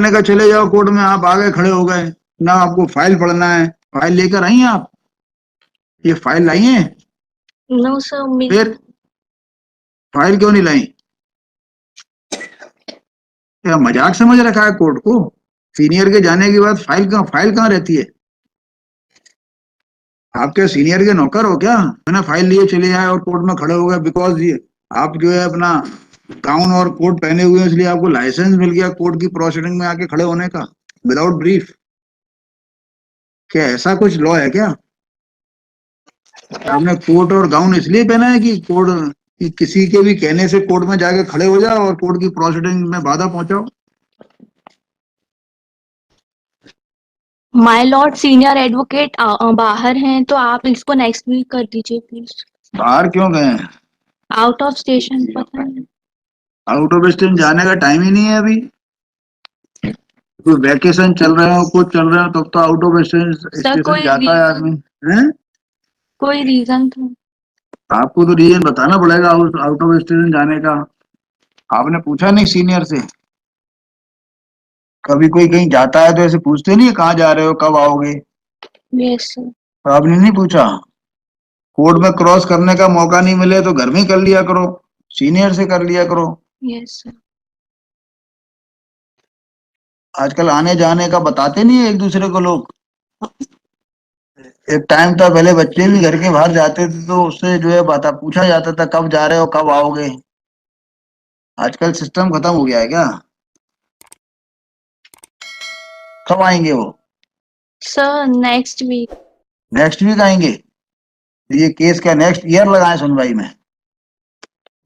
मैंने कहा चले जाओ कोर्ट में, आप आगे खड़े हो गए ना, आपको फाइल पढ़ना है। फाइल लेकर आई हैं आप? ये फाइल लाई हैं? नो सर, फिर फाइल क्यों नहीं लाई? क्या मजाक समझ रखा है कोर्ट को? सीनियर के जाने के बाद फाइल कहाँ रहती है? आप क्या सीनियर के नौकर हो क्या? मैंने फाइल लिए चले आए और कोर्ट में खड़े हो गए बिकॉज ये आप जो है अपना गाउन और कोट पहने हुए हैं, इसलिए आपको लाइसेंस मिल गया कोर्ट की प्रोसीडिंग में आके खड़े होने का विदाउट ब्रीफ। क्या ऐसा कुछ लॉ है क्या? आपने कोट और गाउन इसलिए पहना है कि कोर्ट कि किसी के भी कहने से कोर्ट में जाके खड़े हो जाओ और कोर्ट की प्रोसीडिंग में बाधा पहुंचाओ? माय लॉर्ड सीनियर एडवोकेट बाहर हैं, तो आप इसको नेक्स्ट वीक कर दीजिए प्लीज। बाहर क्यों गए हैं? आउट ऑफ स्टेशन, पता नहीं। आउट ऑफ स्टेशन जाने का टाइम ही नहीं है अभी। कोई वैकेशन चल रहे हो, कुछ चल रहे हो, तब तो आउट ऑफ स्टेशन कोई जाता है आदमी। हैं? कोई रीजन था? आपको तो रीजन बताना पड़ेगा आउट ऑफ स्टेशन जाने का। आपने पूछा नहीं सीनियर से? कभी कोई कहीं जाता है तो ऐसे पूछते नहीं कहाँ जा रहे हो, कब आओगे? Yes sir. आपने नहीं पूछा? कोर्ट में क्रॉस करने का मौका नहीं मिले तो घर में ही कर लिया करो, सीनियर से कर लिया करो। Yes sir. आजकल आने जाने का बताते नहीं है एक दूसरे को लोग। एक टाइम था पहले बच्चे भी घर के बाहर जाते थे तो उससे जो है बता पूछा जाता था कब जा रहे हो, कब आओगे। आजकल सिस्टम खत्म हो गया है क्या? कब आएंगे वो? Sir next week. Next week आएंगे? ये केस क्या नेक्स्ट ईयर लगाए सुनवाई में?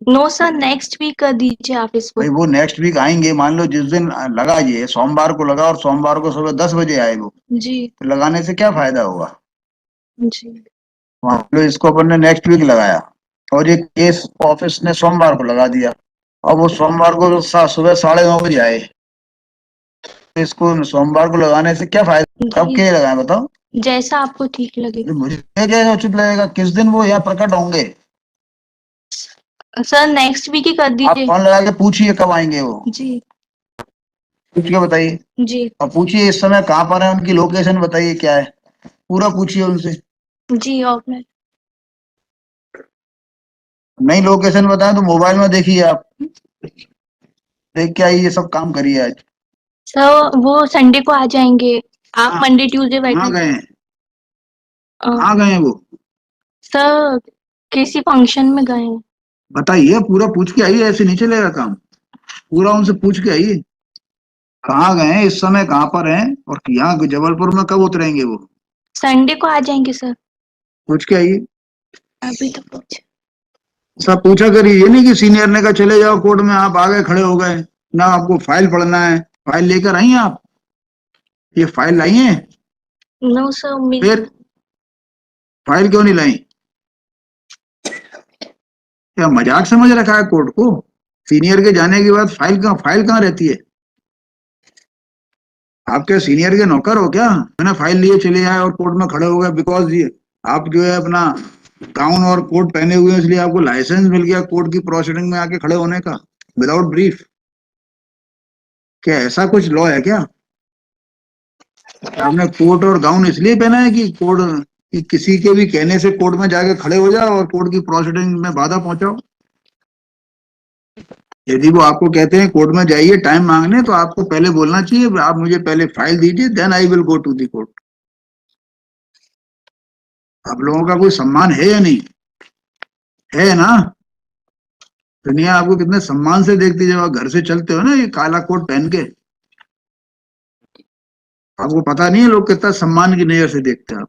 नो सर, नेक्स्ट वीक कर दीजिए आप इसको। भाई वो नेक्स्ट वीक आएंगे, मान लो जिस दिन लगा, ये सोमवार को लगा और सोमवार को सुबह 10 बजे आए वो, जी तो लगाने से क्या फायदा होगा? जी। मान लो इसको अपन ने नेक्स्ट वीक लगाया और ये केस ऑफिस ने सोमवार को लगा दिया, अब वो सोमवार को सुबह 9:30 बजे आए, तो इसको सोमवार को लगाने से क्या फायदा? कब के लगाए बताओ? जैसा आपको ठीक लगे। मुझे क्या उचित लगेगा? किस दिन वो यहाँ प्रकट होंगे? सर नेक्स्ट वीक ही कर आप दीजिए। फोन लगा के पूछिए कब आएंगे वो, जी पूछ के बताइए। जी और पूछिए इस समय कहाँ पर है, उनकी लोकेशन बताइए क्या है, पूरा पूछिए उनसे। जी। और मैं नहीं लोकेशन बताएं तो मोबाइल में देखिए, आप देख के आइए, सब काम करिए आज। सर वो संडे को आ जाएंगे, आप हाँ। मंडे ट्यूसडे कहाँ वेडनेसडे। गए हैं? कहाँ गए हैं वो? सर किसी फंक्शन में गए हैं। बताइए, पूरा पूछ के आइए, ऐसे नहीं चलेगा काम। पूरा उनसे पूछ के आइए कहाँ गए हैं, इस समय कहाँ पर हैं, और यहाँ जबलपुर में कब उतरेंगे वो, संडे को आ जाएंगे सर। पूछ के आइए। अभी तो पूछ। सब पूछा करिए, ये नहीं कि सीनियर ने कहा चले जाओ कोर्ट में, आप आगे खड़े हो गए ना, आपको फाइल पढ़ना है। फाइल लेकर आई हैं आप? ये फाइल लाई हैं? नो सर, फिर फाइल क्यों नहीं लाई? क्या मजाक समझ रखा है कोर्ट को? सीनियर के जाने के बाद फाइल कहाँ रहती है? आप क्या सीनियर के नौकर हो क्या? मैंने फाइल लिए चले आए और कोर्ट में खड़े हो गए बिकॉज ये आप जो है अपना गाउन और कोट पहने हुए हैं, इसलिए आपको लाइसेंस मिल गया कोर्ट की प्रोसीडिंग में आके खड़े होने का विदाउट ब्रीफ। क्या ऐसा कुछ लॉ है क्या? आपने कोट और गाउन इसलिए पहना है कि कोर्ट कि किसी के भी कहने से कोर्ट में जाके खड़े हो जाओ और कोर्ट की प्रोसीडिंग में बाधा पहुंचाओ? यदि वो आपको कहते हैं कोर्ट में जाइए टाइम मांगने, तो आपको पहले बोलना चाहिए आप मुझे पहले फाइल दीजिए, then I will go to the court. आप लोगों का कोई सम्मान है या नहीं है ना? दुनिया आपको कितने सम्मान से देखती है जब आप घर से चलते हो ना ये काला कोट पहन के। आपको पता नहीं है लोग कितना सम्मान की नजर से देखते हैं आप,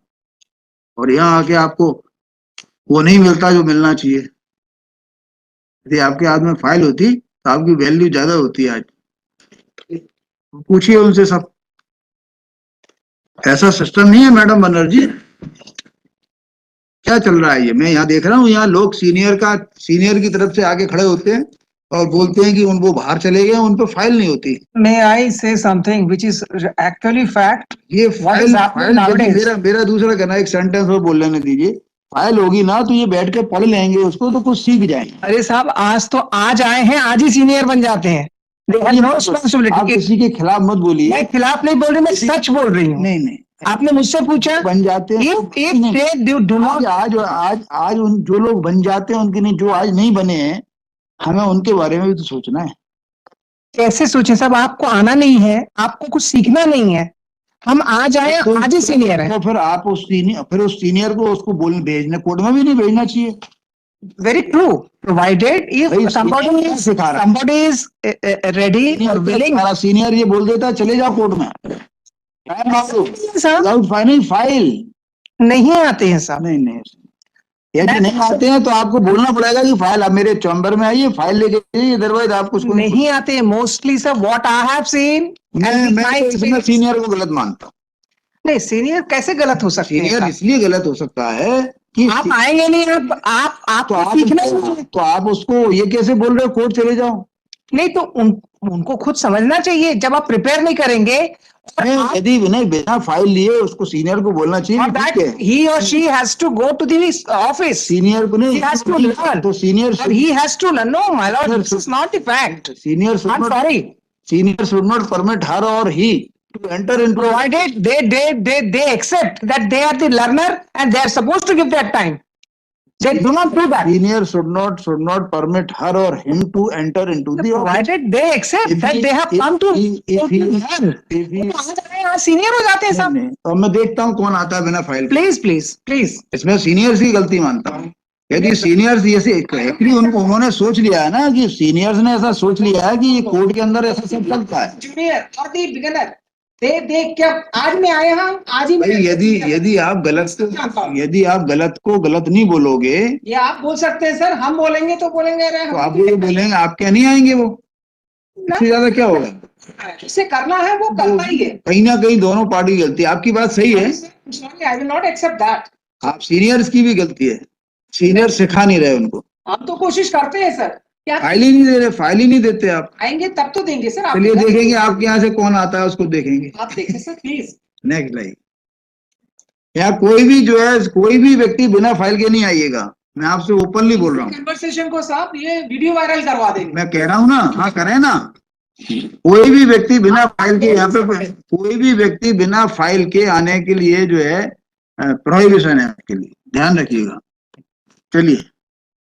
और यहाँ आके आपको वो नहीं मिलता जो मिलना चाहिए। यदि आपके हाथ में फाइल होती तो आपकी वैल्यू ज्यादा होती आज। पूछिए उनसे सब। ऐसा सिस्टम नहीं है मैडम बनर्जी। क्या चल रहा है ये? मैं यहाँ देख रहा हूँ, यहाँ लोग सीनियर की तरफ से आगे खड़े होते हैं और बोलते हैं कि वो बाहर चले गए, उन पर फाइल नहीं होती। May I say something which is actually fact? ये What is happening nowadays? मेरा दूसरा कहना, एक सेंटेंस और बोल लेने दीजिए। फाइल होगी ना तो ये बैठ के पढ़ लेंगे उसको, तो कुछ सीख जाएंगे। अरे साहब, आज तो आज आए हैं, आज ही सीनियर बन जाते हैं। They have no आप responsibility. किसी के खिलाफ मत बोलिए। मैं खिलाफ नहीं बोल रही, मैं सच बोल रही हूँ। नहीं नहीं, आपने मुझसे पूछा बन जाते हैं if they do not, आज उन जो लोग बन जाते हैं उनके नहीं, जो आज नहीं बने हैं हमें उनके बारे में भी तो सोचना है। कैसे सोचे साहब? आपको आना नहीं है, आपको कुछ सीखना नहीं है, हम आज आए आज ही सीनियर है। तो फिर आप उस सीनियर को उसको बोलने भेजने कोर्ट में भी नहीं भेजना चाहिए। Very true. Provided if भाई, somebody senior सिखा रहा है। somebody is ready or willing. हमारा सीनियर ये बोल देता है चले जाओ कोर्ट में, साहब फाइल नहीं आते हैं साहब। नहीं, यदि नहीं आते हैं तो आपको बोलना पड़ेगा कि फाइल आप मेरे चैम्बर में आइए, फाइल लेके जाइए, अदरवाइज आपको उसको नहीं आते हैं mostly sir. What I have seen, मैं सीनियर को गलत मानता हूँ। नहीं सीनियर कैसे गलत हो सकते हैं? सीनियर इसलिए गलत हो सकता है कि आप आएंगे नहीं, आपको सीखना ही नहीं है। तो आप उसको ये कैसे बोल रहे हो कोर्ट चले जाओ? नहीं तो उनको खुद समझना चाहिए। जब आप प्रिपेयर नहीं करेंगे, यदि नहीं बिना फाइल लिए उसको सीनियर को बोलना चाहिए that he or she has to go to the office. Senior को नहीं, He has to learn. तो senior Sir, he has to learn. No, my lord, this is not the fact. Senior I'm sorry. Senior should not permit her or he to enter into. Provided they accept that they are the learner and they are supposed to give that time. They do not do that. Senior should not permit her or him to enter into the office. Provided they accept that they have come to learn. Senior हो जाते हैं सब। तो मैं देखता हूँ कौन आता है बिना फाइल। प्लीज इसमें सीनियर्स की गलती मानता हूँ। यदि सीनियर्स जैसे एक्चुअली उन्होंने सोच लिया है ना कि सीनियर्स ने ऐसा सोच लिया है कि ये कोर्ट के अंदर ऐसा सब चलता है। जूनियर और दी बिगिनर दे क्या आज में आए हम आज ही। भाई यदि आप गलत को गलत नहीं बोलोगे, ये आप बोल सकते हैं सर, हम बोलेंगे तो बोलेंगे तो आप ये बोलेंगे, आप क्या नहीं आएंगे? वो इससे ज्यादा क्या होगा? जिसे करना है वो करना ही है। कहीं ना कहीं दोनों पार्टी गलती है। आपकी बात सही है, I will not accept that. आप सीनियर्स की भी गलती है। सीनियर सिखा नहीं रहे उनको। हम तो कोशिश करते हैं सर। क्या फाइल ही नहीं दे रहे, फाइल ही नहीं देते आप। आएंगे तब तो देंगे सर। चलिए देखेंगे आपके यहाँ से कौन आता है, उसको देखेंगे। आप देखें सर प्लीज। नेक्स्ट लाइव या कोई भी जो है, कोई भी व्यक्ति बिना फाइल के नहीं आइएगा। मैं आपसे ओपनली बोल रहा हूँ। कन्वर्सेशन को साहब ये वीडियो वायरल करवा देंगे। मैं कह रहा हूँ ना, हाँ करें ना। कोई भी व्यक्ति बिना फाइल के यहाँ पे, कोई भी व्यक्ति बिना फाइल के आने के लिए जो है प्रोहिबिशन है, उसके लिए ध्यान रखिएगा। चलिए।